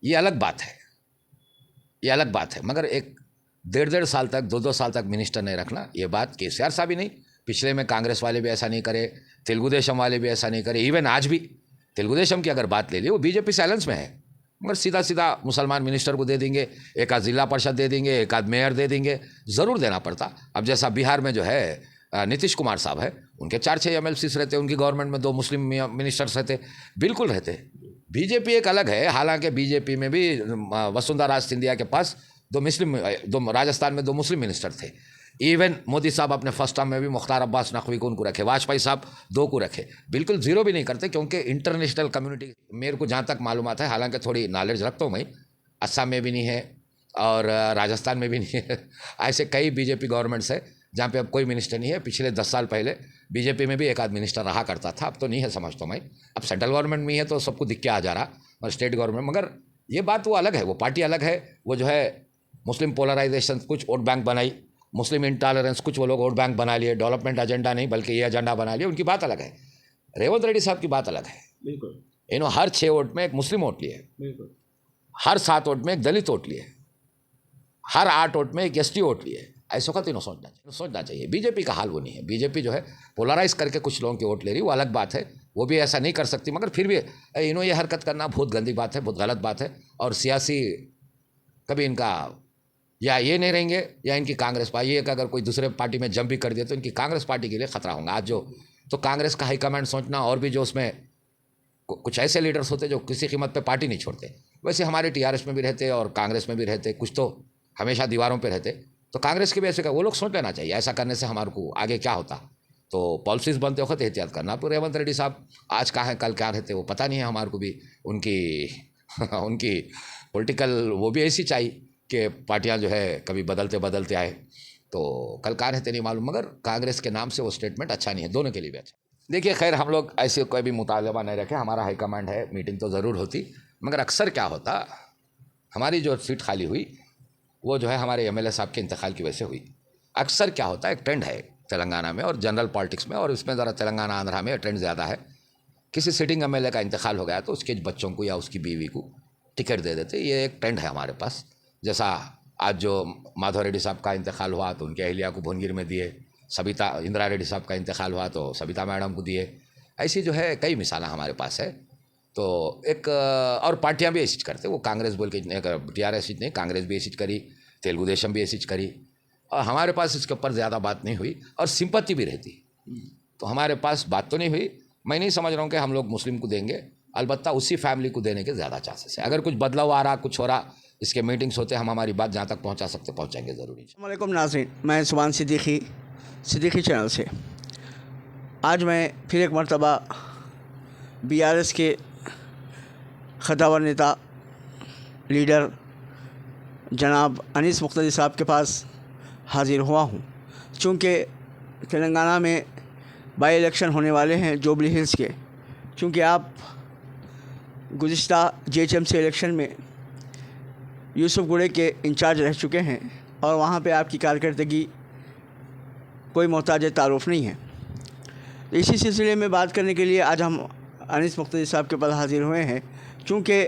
ये अलग बात है, ये अलग बात है। मगर एक 1.5 साल तक 2-2 साल तक मिनिस्टर नहीं रखना, ये बात केसीआर साहब ही नहीं, पिछले में कांग्रेस वाले भी ऐसा नहीं करे, तेलुगु देशम वाले भी ऐसा नहीं करे। इवन आज भी तेलुगु देशम की अगर बात ले ली, वो बीजेपी साइलेंस में है, मगर सीधा सीधा मुसलमान मिनिस्टर को दे देंगे, एक आध जिला परिषद दे देंगे, एक आध मेयर दे देंगे, ज़रूर देना पड़ता। अब जैसा बिहार में जो है नीतीश कुमार साहब है, उनके 4-6 MLCs रहते, उनकी गवर्नमेंट में 2 मुस्लिम मिनिस्टर्स रहते, बिल्कुल रहते। बीजेपी एक अलग है, हालांकि बीजेपी में भी वसुंधरा राज सिंधिया के पास 2 राजस्थान में 2 मुस्लिम मिनिस्टर थे। इवन मोदी साहब अपने फर्स्ट टर्म में भी मुख्तार अब्बास नकवी को उनको रखे, वाजपेयी साहब 2 को रखे, बिल्कुल जीरो भी नहीं करते, क्योंकि इंटरनेशनल कम्युनिटी, मेरे को जहाँ तक मालूमात है, हालांकि थोड़ी नॉलेज रखता हूँ मैं, असम में भी नहीं है और राजस्थान में भी नहीं है। ऐसे कई बीजेपी गवर्नमेंट्स है जहाँ पे अब कोई मिनिस्टर नहीं है। पिछले 10 साल पहले बीजेपी में भी एक आध मिनिस्टर रहा करता था, अब तो नहीं है समझता हूँ मैं। अब सेंट्रल गवर्नमेंट में ही है तो सबको दिख के आ जा रहा, और स्टेट गवर्नमेंट, मगर ये बात वो अलग है, वो पार्टी अलग है। वो जो है मुस्लिम पोलराइजेशन कुछ वोट बैंक बनाई, मुस्लिम इंटॉलरेंस कुछ वो लोग वोट बैंक बना लिए, डेवलपमेंट एजेंडा नहीं बल्कि ये एजेंडा बना लिए, उनकी बात अलग है। रेवंत रेड्डी साहब की बात अलग है। बिल्कुल, इन्होंने हर 6 वोट में एक मुस्लिम वोट लिए, बिल्कुल, हर 7 वोट में एक दलित वोट लिए, हर 8 वोट में एक ST वोट लिए। ऐसा का तीनों सोचना चाहिए। बीजेपी का हाल वो नहीं है। बीजेपी जो है पोलराइज करके कुछ लोगों के वोट ले रही, वो अलग बात है, वो भी ऐसा नहीं कर सकती, मगर फिर भी इन्होंने ये हरकत करना बहुत गंदी बात है, बहुत गलत बात है। और सियासी कभी इनका या ये नहीं रहेंगे या इनकी कांग्रेस पार्टी, ये अगर कोई दूसरे पार्टी में जंप भी कर दिया तो इनकी कांग्रेस पार्टी के लिए खतरा होगा। आज जो तो कांग्रेस का हाईकमांड सोचना, और भी जो उसमें कुछ ऐसे लीडर्स होते जो किसी कीमत पे पार्टी नहीं छोड़ते, वैसे हमारे TRS में भी रहते और कांग्रेस में भी रहते, कुछ तो हमेशा दीवारों पे रहते। तो कांग्रेस के भी ऐसे का वो लोग सोच लेना चाहिए, ऐसा करने से हमारे को आगे क्या होता। तो पॉलिसीज़ बनते वक्त एहतियात करना। तो रेवंत रेड्डी साहब आज कहाँ हैं कल क्या रहते वो पता नहीं है हमारे को भी। उनकी उनकी पॉलिटिकल वो भी ऐसी चाहिए कि पार्टियां जो है कभी बदलते बदलते आए, तो कल कहाँ रहते नहीं मालूम, मगर कांग्रेस के नाम से वो स्टेटमेंट अच्छा नहीं है, दोनों के लिए भी अच्छा। देखिए खैर, हम लोग ऐसे कोई भी मुतालबा नहीं रखे, हमारा हाईकमांड है, मीटिंग तो ज़रूर होती, मगर अक्सर क्या होता, हमारी जो सीट खाली हुई वो जो है हमारे MLA साहब के इंतकाल की वजह से हुई। अक्सर क्या होता है, एक ट्रेंड है तेलंगाना में और जनरल पॉलिटिक्स में, और इसमें ज़रा तेलंगाना आंध्रा में ट्रेंड ज़्यादा है। किसी सिटिंग MLA का इंतकाल हो गया तो उसके बच्चों को या उसकी बीवी को टिकट दे देते, ये एक ट्रेंड है हमारे पास। जैसा आज जो माधव रेड्डी साहब का इंतकाल हुआ तो उनके अहलिया को भुवनगिर में दिए, सबिता इंदिरा रेड्डी साहब का इंतकाल हुआ तो सबिता मैडम को दिए। ऐसी जो है कई मिसालें हमारे पास है। तो एक और पार्टियां भी ऐसी करते, वो कांग्रेस बोल के TRS नहीं, कांग्रेस भी ऐसी करी, तेलुगु देशम भी ऐसी करी, और हमारे पास इसके ऊपर ज़्यादा बात नहीं हुई और सिंपत्ति भी रहती। तो हमारे पास बात तो नहीं हुई। मैं नहीं समझ रहा हूँ कि हम लोग मुस्लिम को देंगे, अलबत्ता उसी फैमिली को देने के ज़्यादा चांसेस है। अगर कुछ बदलाव आ रहा, कुछ हो रहा, इसके मीटिंग्स होते, हम हमारी बात जहाँ तक पहुँचा सकते पहुँचाएंगे ज़रूरी। अस्सलामुअलैकुम नाज़रीन, मैं सुभान सिद्दीकी चैनल से आज मैं फिर एक मरतबा BRS के खतावर नेता लीडर जनाब अनीस मुक्तदी साहब के पास हाज़िर हुआ हूँ। चूँकि तेलंगाना में बाई इलेक्शन होने वाले हैं जुबली हिल्स के, चूँकि आप गुज़िश्ता GHMC इलेक्शन में यूसुफगुड़े के इंचार्ज रह चुके हैं और वहाँ पे आपकी कारकर्दगी कोई मोहताज तारुफ नहीं है। इसी सिलसिले में बात करने के लिए आज हम अनीस मुक्तदी साहब के पास हाज़िर हुए हैं। चूँकि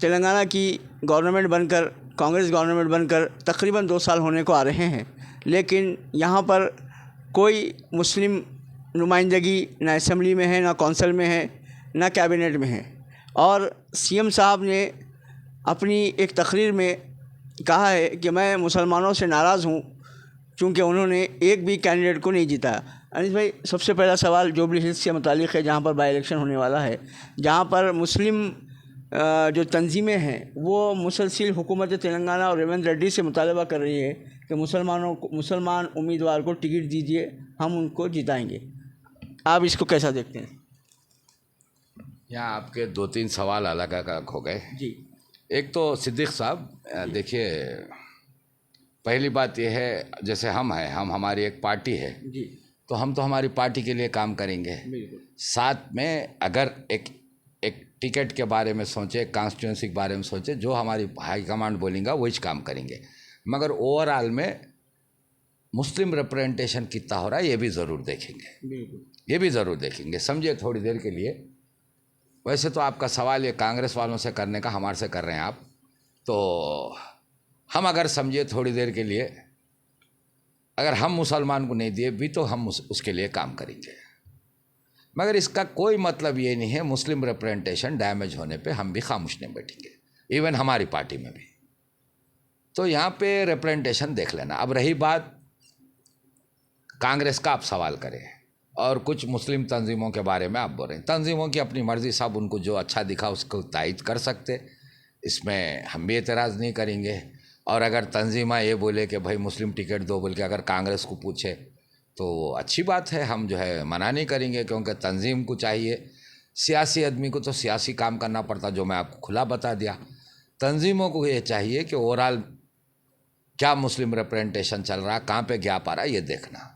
तेलंगाना की गवर्नमेंट बनकर, कांग्रेस गवर्नमेंट बनकर तकरीबन 2 साल होने को आ रहे हैं, लेकिन यहाँ पर कोई मुस्लिम नुमाइंदगी ना असम्बली में है, ना कौंसल में है, ना कैबिनेट में है। और CM साहब ने अपनी एक तकरीर में कहा है कि मैं मुसलमानों से नाराज़ हूँ चूँकि उन्होंने एक भी कैंडिडेट को नहीं जीता। अनीस भाई, सबसे पहला सवाल जुबली हिल्स से मुतालिक है, जहाँ पर बाई इलेक्शन होने वाला है, जहाँ पर मुस्लिम जो तंजीमें हैं वो मुसलसिल हुकूमत तेलंगाना और रेवंत रेड्डी से मुतालबा कर रही है कि मुसलमान उम्मीदवार को टिकट दीजिए, हम उनको जिताएंगे। आप इसको कैसा देखते हैं? यहाँ आपके 2-3 सवाल अलग अलग हो गए जी। एक तो सिद्दीक साहब, देखिए पहली बात यह है, जैसे हम हैं, हमारी एक पार्टी है जी, तो हम तो हमारी पार्टी के लिए काम करेंगे। बिल्कुल। साथ में अगर एक टिकट के बारे में सोचे, कॉन्स्टिट्यूंसी के बारे में सोचे, जो हमारी हाईकमांड बोलेंगे वही काम करेंगे। मगर ओवरऑल में मुस्लिम रिप्रेजेंटेशन कितना हो रहा है ये भी ज़रूर देखेंगे, बिल्कुल। ये भी ज़रूर देखेंगे। समझिए थोड़ी देर के लिए, वैसे तो आपका सवाल ये कांग्रेस वालों से करने का हमारे से कर रहे हैं आप, तो हम अगर समझिए थोड़ी देर के लिए, अगर हम मुसलमान को नहीं दिए भी तो हम उसके लिए काम करेंगे, मगर इसका कोई मतलब ये नहीं है मुस्लिम रिप्रेजेंटेशन डैमेज होने पे हम भी खामोश नहीं बैठेंगे, इवन हमारी पार्टी में भी। तो यहाँ पे रिप्रेजेंटेशन देख लेना। अब रही बात कांग्रेस का, आप सवाल करें और कुछ मुस्लिम तंजीमों के बारे में आप बोल रहे हैं, तंजीमों की अपनी मर्ज़ी, साहब उनको जो अच्छा दिखा उसको तायद कर सकते, इसमें हम भी एतराज़ नहीं करेंगे। और अगर तंजीमा ये बोले कि भाई मुस्लिम टिकट दो बोल के अगर कांग्रेस को पूछे तो अच्छी बात है, हम जो है मना नहीं करेंगे, क्योंकि तंजीम को चाहिए, सियासी आदमी को तो सियासी काम करना पड़ता, जो मैं आपको खुला बता दिया। तंजीमों को ये चाहिए कि ओवरऑल क्या मुस्लिम रिप्रेजेंटेशन चल रहा, कहाँ पे गैप आ रहा है, ये देखना,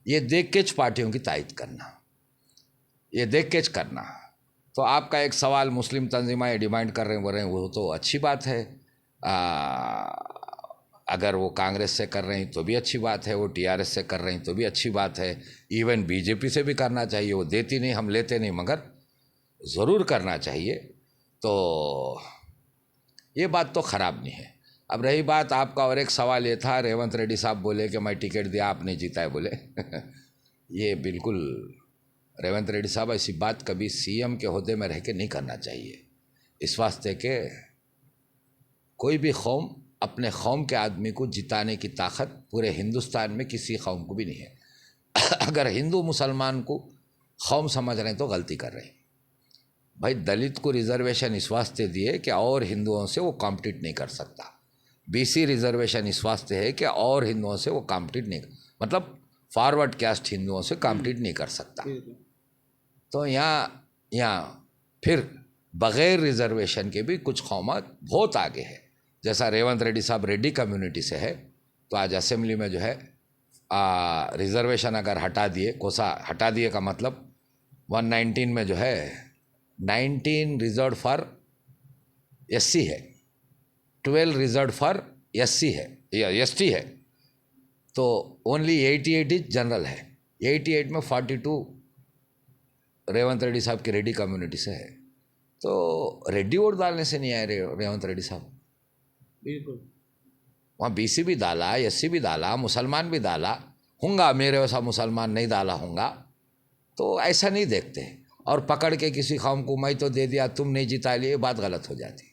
ये देख के पार्टियों की तायद करना, ये देख के करना। तो आपका एक सवाल मुस्लिम तंजीमा ये डिमांड कर रहे हैं, बोल रहे हैं, वो तो अच्छी बात है। अगर वो कांग्रेस से कर रहे हैं तो भी अच्छी बात है, वो टीआरएस से कर रहे हैं तो भी अच्छी बात है, इवन बीजेपी से भी करना चाहिए। वो देती नहीं, हम लेते नहीं, मगर ज़रूर करना चाहिए। तो ये बात तो ख़राब नहीं है। अब रही बात आपका और एक सवाल ये था, रेवंत रेड्डी साहब बोले कि मैं टिकट दिया आपने जीता है बोले ये बिल्कुल रेवंत रेड्डी साहब ऐसी बात कभी सीएम के ओहदे में रह के नहीं करना चाहिए। इस वास्ते के कोई भी कौम अपने कौम के आदमी को जिताने की ताकत पूरे हिंदुस्तान में किसी कौम को भी नहीं है अगर हिंदू मुसलमान को कौम समझ रहे हैं तो गलती कर रहे हैं। भाई दलित को रिजर्वेशन इस वास्ते दिए कि और हिंदुओं से वो कॉम्पिटिट नहीं कर सकता, बीसी रिजर्वेशन इस वास्ते है कि और हिंदुओं से वो कॉम्पिटिट नहीं, मतलब फॉरवर्ड कास्ट हिंदुओं से कॉम्पिटिट नहीं कर सकता। तो यहाँ फिर बग़ैर रिजर्वेशन के भी कुछ कौमात बहुत आगे है। जैसा रेवंत रेड्डी साहब रेड्डी कम्युनिटी से है, तो आज असेंबली में जो है रिजर्वेशन अगर हटा दिए, कोसा हटा दिए का मतलब 119 में जो है 19 रिजर्व फॉर एससी है, 12 रिजर्व फॉर एससी है या एसटी है, तो ओनली 88 इज जनरल है। 88 में 42 रेवंत रेड्डी साहब की रेड्डी कम्युनिटी से है। तो रेड्डी वोट डालने से नहीं आए रेवंत रेड्डी साहब, बिल्कुल वहाँ बीसी भी डाला, एससी भी डाला, मुसलमान भी डाला होगा, मेरे वैसा मुसलमान नहीं डाला होगा। तो ऐसा नहीं देखते और पकड़ के किसी कौम को मैं तो दे दिया तुम नहीं जिता लिए, ये बात गलत हो जाती,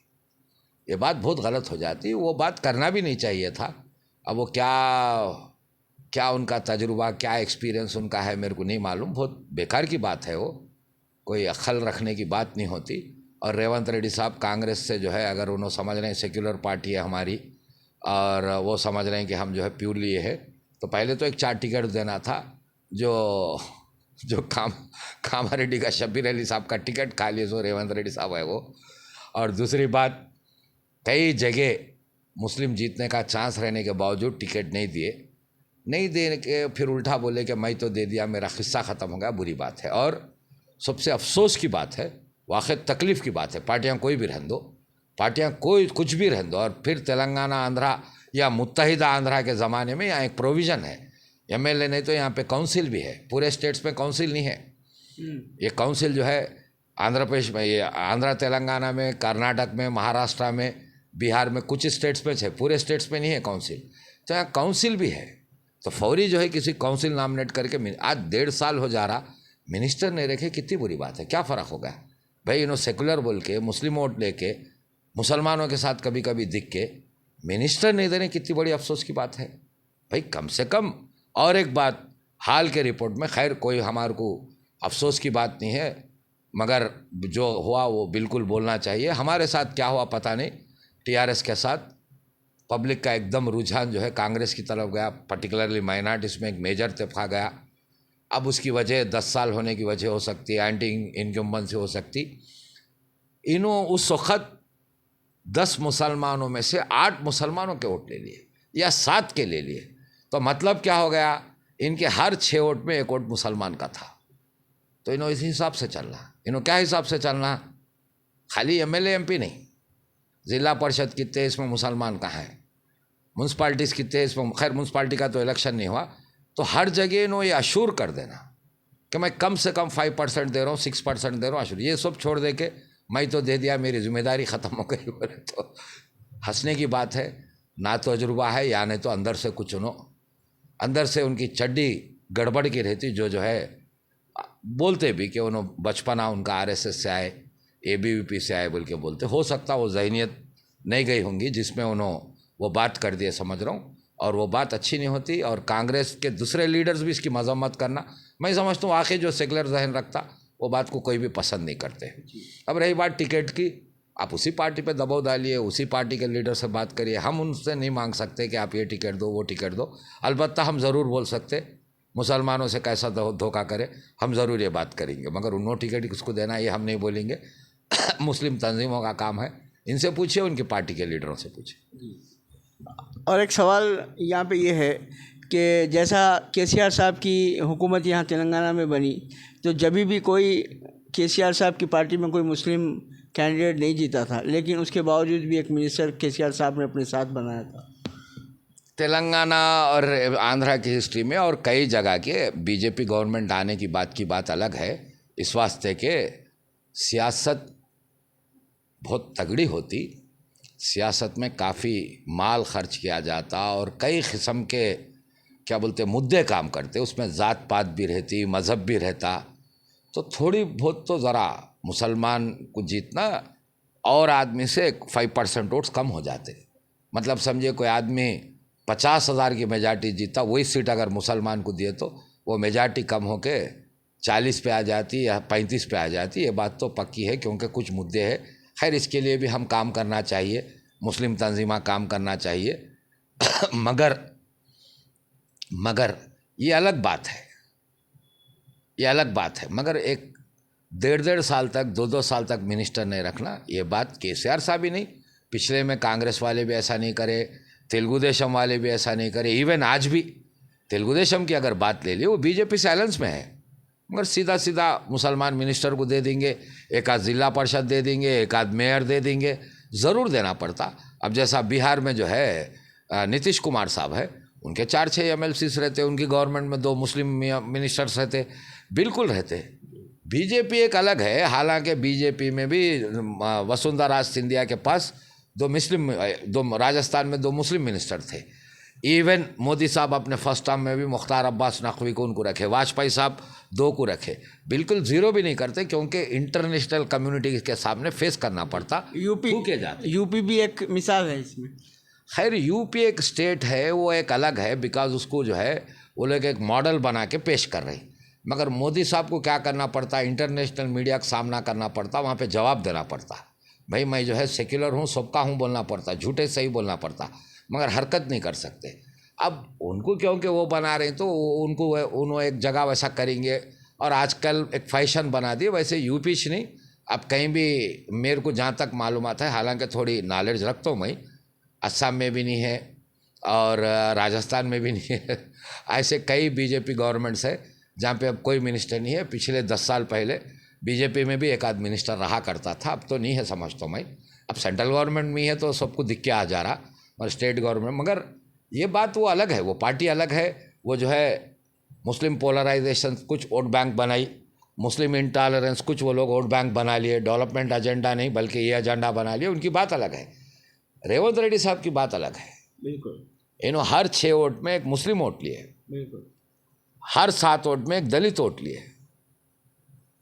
ये बात बहुत गलत हो जाती। वो बात करना भी नहीं चाहिए था। अब वो क्या उनका तजुर्बा, क्या एक्सपीरियंस उनका है मेरे को नहीं मालूम, बहुत बेकार की बात है, वो कोई अक्ल रखने की बात नहीं होती। और रेवंत रेड्डी साहब कांग्रेस से जो है, अगर उन्होंने समझ रहे हैं सेक्युलर पार्टी है हमारी और वो समझ रहे हैं कि हम जो है प्योरली ये है, तो पहले तो एक 4 टिकट देना था। जो कामारेड्डी का शब्बीर अली साहब का टिकट खा लिए, जो रेवंत रेड्डी साहब है वो। और दूसरी बात, कई जगह मुस्लिम जीतने का चांस रहने के बावजूद टिकट नहीं देने के फिर उल्टा बोले कि मैं तो दे दिया, मेरा किस्सा ख़त्म हो गया। बुरी बात है और सबसे अफसोस की बात है, वाकई तकलीफ़ की बात है। पार्टियां कोई भी रहने दो, पार्टियां कोई कुछ भी रहने दो, और फिर तेलंगाना आंध्रा या मुत्तहिदा आंध्रा के ज़माने में यहाँ एक प्रोविज़न है, एमएलए नहीं तो यहाँ पे काउंसिल भी है। पूरे स्टेट्स में काउंसिल नहीं है। ये काउंसिल जो है आंध्र प्रदेश में, ये आंध्रा तेलंगाना में, कर्नाटक में, महाराष्ट्र में, बिहार में, कुछ स्टेट्स में है, पूरे स्टेट्स में नहीं है काउंसिल। तो यहाँ काउंसिल भी है, तो फौरी जो है किसी काउंसिल नॉमिनेट करके, आज 1.5 साल हो जा रहा मिनिस्टर नहीं रखे, कितनी बुरी बात है। क्या फ़र्क हो गया भाई, इन्होंने सेकुलर बोल के मुस्लिम वोट लेके मुसलमानों के साथ कभी कभी दिख के मिनिस्टर नहीं देने, कितनी बड़ी अफसोस की बात है भाई, कम से कम। और एक बात, हाल के रिपोर्ट में, खैर कोई हमारे को अफसोस की बात नहीं है, मगर जो हुआ वो बिल्कुल बोलना चाहिए। हमारे साथ क्या हुआ पता नहीं, टीआरएस के साथ पब्लिक का एकदम रुझान जो है कांग्रेस की तरफ गया, पर्टिकुलरली माइनॉरिटीज़ में एक मेजर तबका गया। अब उसकी वजह 10 साल होने की वजह हो सकती है, एंटी इनकम्बेंसी हो सकती। इन्हों उस वक्त 10 मुसलमानों में से 8 मुसलमानों के वोट ले लिए या 7 के ले लिए, तो मतलब क्या हो गया, इनके हर 6 वोट में 1 वोट मुसलमान का था। तो इन्हों इसी हिसाब से चलना, इन्हों क्या हिसाब से चलना, खाली एमएलए एमपी नहीं, ज़िला परिषद कितने हैं इसमें मुसलमान कहाँ है, म्यूनसिपाल्टीज़ कितने हैं इसमें, खैर म्यूनसिपाल्टी का तो इलेक्शन नहीं हुआ, तो हर जगह इन्हों ये अशूर कर देना कि मैं कम से कम 5% दे रहा हूँ, 6% दे रहा हूँ, ये सब छोड़ दे के मैं तो दे दिया, मेरी जिम्मेदारी ख़त्म हो गई बोले तो हंसने की बात है। ना तो तजुर्बा है या नहीं तो अंदर से कुछ अंदर से उनकी चड्डी गड़बड़ की रहती, जो है बोलते भी कि उन्होंने बचपना उनका आरएसएस से आए, एबीवीपी से आए बोल के बोलते। हो सकता वो जहनीत नहीं गई होंगी जिसमें उन्होंने वो बात कर दिए, समझ रहा हूँ, और वो बात अच्छी नहीं होती। और कांग्रेस के दूसरे लीडर्स भी इसकी मजम्मत करना, मैं समझता हूँ आखिर जो सेकुलर जहन रखता वो बात को कोई भी पसंद नहीं करते। अब रही बात टिकट की, आप उसी पार्टी पे दबाव डालिए, उसी पार्टी के लीडर से बात करिए। हम उनसे नहीं मांग सकते कि आप ये टिकट दो, वो टिकट दो। अलबत्ता हम ज़रूर बोल सकते मुसलमानों से कैसा धोखा करे, हम ज़रूर ये बात करेंगे, मगर उन्होंने टिकट किसको देना ये हम नहीं बोलेंगे। मुस्लिम तंजीमों का काम है, इनसे पूछिए, उनकी पार्टी के लीडरों से पूछिए। और एक सवाल यहाँ पे ये है कि जैसा केसीआर साहब की हुकूमत यहाँ तेलंगाना में बनी, तो जब भी कोई केसीआर साहब की पार्टी में कोई मुस्लिम कैंडिडेट नहीं जीता था, लेकिन उसके बावजूद भी एक मिनिस्टर केसीआर साहब ने अपने साथ बनाया था। तेलंगाना और आंध्रा की हिस्ट्री में और कई जगह के बीजेपी गवर्नमेंट आने की बात अलग है, इस वास्ते के सियासत बहुत तगड़ी होती, सियासत में काफ़ी माल खर्च किया जाता और कई किस्म के क्या बोलते मुद्दे काम करते, उसमें ज़ात पात भी रहती, मज़हब भी रहता, तो थोड़ी बहुत तो ज़रा मुसलमान को जीतना और आदमी से 5% वोट्स कम हो जाते। मतलब समझिए कोई आदमी 50,000 की मेजॉरिटी जीता, वही सीट अगर मुसलमान को दिए तो वो मेजॉरिटी कम होके 40 पे आ जाती या 35 पे आ जाती। ये बात तो पक्की है, क्योंकि कुछ मुद्दे हैं। खैर इसके लिए भी हम काम करना चाहिए, मुस्लिम तंजीमा काम करना चाहिए। मगर ये अलग बात है, ये अलग बात है। मगर एक 1.5 साल तक, 2 साल तक मिनिस्टर नहीं रखना, ये बात केसीआर साहब ही नहीं, पिछले में कांग्रेस वाले भी ऐसा नहीं करे, तेलुगु देशम वाले भी ऐसा नहीं करे। इवन आज भी तेलुगु देशम की अगर बात ले ली, वो बीजेपी से अलायंस में है, मगर सीधा सीधा मुसलमान मिनिस्टर को दे देंगे, एक आध जिला परिषद दे देंगे, एक आध मेयर दे देंगे, ज़रूर देना पड़ता। अब जैसा बिहार में जो है नीतीश कुमार साहब है, उनके 4-6 एमएलसीज रहते, उनकी गवर्नमेंट में 2 मुस्लिम मिनिस्टर्स रहते, बिल्कुल रहते। बीजेपी एक अलग है, हालांकि बीजेपी में भी वसुंधरा राज सिंधिया के पास 2 राजस्थान में 2 मुस्लिम मिनिस्टर थे। इवन मोदी साहब अपने फर्स्ट टर्म में भी मुख्तार अब्बास नकवी को उनको रखे, वाजपेयी साहब 2 को रखे, बिल्कुल ज़ीरो भी नहीं करते, क्योंकि इंटरनेशनल कम्युनिटी के सामने फेस करना पड़ता। यूपी भी एक मिसाल है इसमें। खैर यूपी एक स्टेट है, वो एक अलग है, बिकॉज उसको जो है वो लोग एक मॉडल बना के पेश कर रही। मगर मोदी साहब को क्या करना पड़ता, इंटरनेशनल मीडिया का सामना करना पड़ता, वहाँ पे जवाब देना पड़ता, भाई मैं जो है सेक्युलर हूँ, सबका हूँ बोलना पड़ता, झूठे सही बोलना पड़ता, मगर हरकत नहीं कर सकते। अब उनको क्योंकि वो बना रहे हैं तो उन्होंने एक जगह वैसा करेंगे, और आजकल एक फैशन बना दिए। वैसे यूपी से नहीं, अब कहीं भी मेरे को जहाँ तक मालूमात है, हालांकि थोड़ी नॉलेज रखता हूँ मैं, असम में भी नहीं है और राजस्थान में भी नहीं है। ऐसे कई बीजेपी गवर्नमेंट्स है जहाँ पे अब कोई मिनिस्टर नहीं है। पिछले 10 साल पहले बीजेपी में भी एक आध मिनिस्टर रहा करता था, अब तो नहीं है समझता मैं। अब सेंट्रल गवर्नमेंट में है तो सबको दिख के आ जा रहा, और स्टेट गवर्नमेंट, मगर ये बात वो अलग है, वो पार्टी अलग है। वो जो है मुस्लिम पोलराइजेशन कुछ वोट बैंक बनाई, मुस्लिम इंटॉलरेंस कुछ वो लोग वोट बैंक बना लिए, डेवलपमेंट एजेंडा नहीं बल्कि ये एजेंडा बना लिए, उनकी बात अलग है। रेवंत रेड्डी साहब की बात अलग है। बिल्कुल, इन्होंने हर 6 वोट में एक मुस्लिम वोट लिए, बिल्कुल, हर 7 वोट में एक दलित वोट लिए,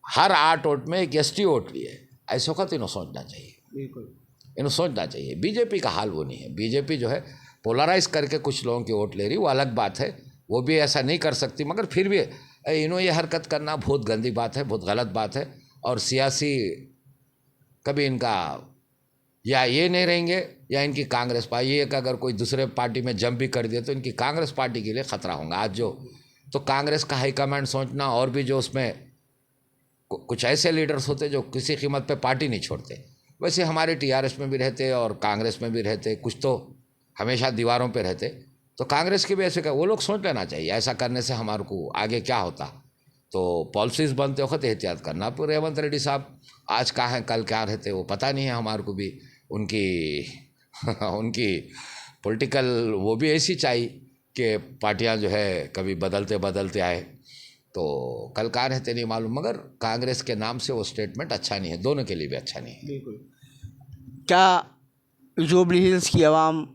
हर 8 वोट में एक एसटी वोट लिए। ऐसा का तो इन्हों सोचना चाहिए, बिल्कुल, इन्हों सोचना चाहिए। बीजेपी का हाल वो नहीं है। बीजेपी जो है पोलराइज करके कुछ लोगों की वोट ले रही, वो अलग बात है, वो भी ऐसा नहीं कर सकती, मगर फिर भी इन्हों ये हरकत करना बहुत गंदी बात है, बहुत गलत बात है। और सियासी कभी इनका या ये नहीं रहेंगे या इनकी कांग्रेस पार्टी, ये कि अगर कोई दूसरे पार्टी में जंप भी कर दिया तो इनकी कांग्रेस पार्टी के लिए खतरा होगा। आज जो तो कांग्रेस का हाईकमांड सोचना, और भी जो उसमें कुछ ऐसे लीडर्स होते जो किसी कीमत पे पार्टी नहीं छोड़ते, वैसे हमारे टीआरएस में भी रहते और कांग्रेस में भी रहते, कुछ तो हमेशा दीवारों पे रहते। तो कांग्रेस के भी ऐसे वो लोग सोच लेना चाहिए, ऐसा करने से हमारे को आगे क्या होता। तो पॉलिसीज़ बनते वक्त एहतियात करना। तो रेवंत रेड्डी साहब आज कहाँ हैं, कल क्या रहते वो पता नहीं है हमारे को भी। उनकी पॉलिटिकल वो भी ऐसी चाहिए कि पार्टियां जो है कभी बदलते बदलते आए। तो कल कहाँ रहते नहीं मालूम, मगर कांग्रेस के नाम से वो स्टेटमेंट अच्छा नहीं है, दोनों के लिए भी अच्छा नहीं है। बिल्कुल। क्या जुबली हिल्स की आवाम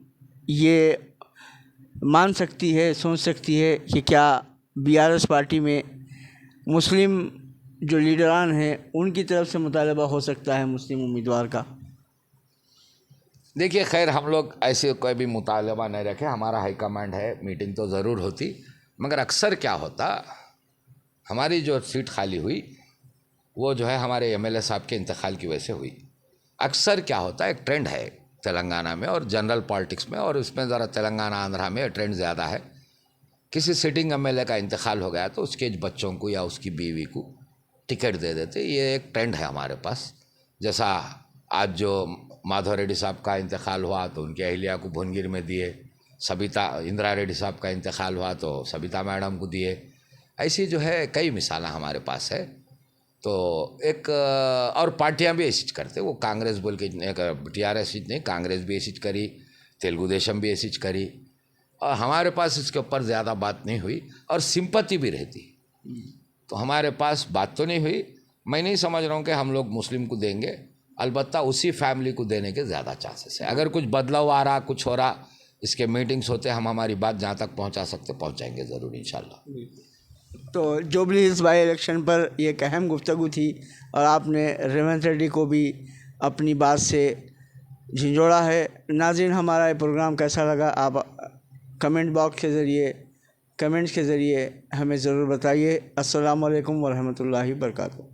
ये मान सकती है, सोच सकती है कि क्या बीआरएस पार्टी में मुस्लिम जो लीडरान हैं उनकी तरफ से मुतालबा हो सकता है मुस्लिम उम्मीदवार का? देखिए, खैर हम लोग ऐसे कोई भी मुतालबा नहीं रखे, हमारा हाईकमांड है, मीटिंग तो ज़रूर होती, मगर अक्सर क्या होता, हमारी जो सीट खाली हुई वो जो है हमारे एमएलए साहब के इंतकाल की वजह से हुई। अक्सर क्या होता है, एक ट्रेंड है तेलंगाना में और जनरल पॉलिटिक्स में, और इसमें ज़रा तेलंगाना आंध्रा में ट्रेंड ज़्यादा है। किसी सिटिंग एमएलए का इंतकाल हो गया तो उसके बच्चों को या उसकी बीवी को टिकट दे देते, ये एक ट्रेंड है हमारे पास। जैसा आज जो माधव रेड्डी साहब का इंतकाल हुआ तो उनकी अहलिया को भुवनगिर में दिए, सबिता इंदिरा रेड्डी साहब का इंतकाल हुआ तो सबिता मैडम को दिए। ऐसी जो है कई मिसालें हमारे पास है। तो एक और पार्टियां भी ऐसी करते, वो कांग्रेस बोल के टीआरएस नहीं, कांग्रेस भी ऐसी करी, तेलुगु देशम भी ऐसी करी, और हमारे पास इसके ऊपर ज़्यादा बात नहीं हुई और सिंपैथी भी रहती, तो हमारे पास बात तो नहीं हुई। मैं नहीं समझ रहा हूँ कि हम लोग मुस्लिम को देंगे, अलबत्ता उसी फैमिली को देने के ज़्यादा चांसेस है। अगर कुछ बदलाव आ रहा, कुछ हो रहा, इसके मीटिंग्स होते, हम हमारी बात जहाँ तक पहुँचा सकते पहुँचाएंगे ज़रूर इंशाल्लाह। तो जुबली हिल्स बाई इलेक्शन पर एक अहम गुफ्तगू थी और आपने रेवंत रेड्डी को भी अपनी बात से झिंझोड़ा है। नाज़रीन, हमारा ये प्रोग्राम कैसा लगा आप कमेंट बॉक्स के ज़रिए, कमेंट्स के ज़रिए हमें ज़रूर बताइए। अस्सलामु अलैकुम वरहमतुल्लाहि वबरकातुहू।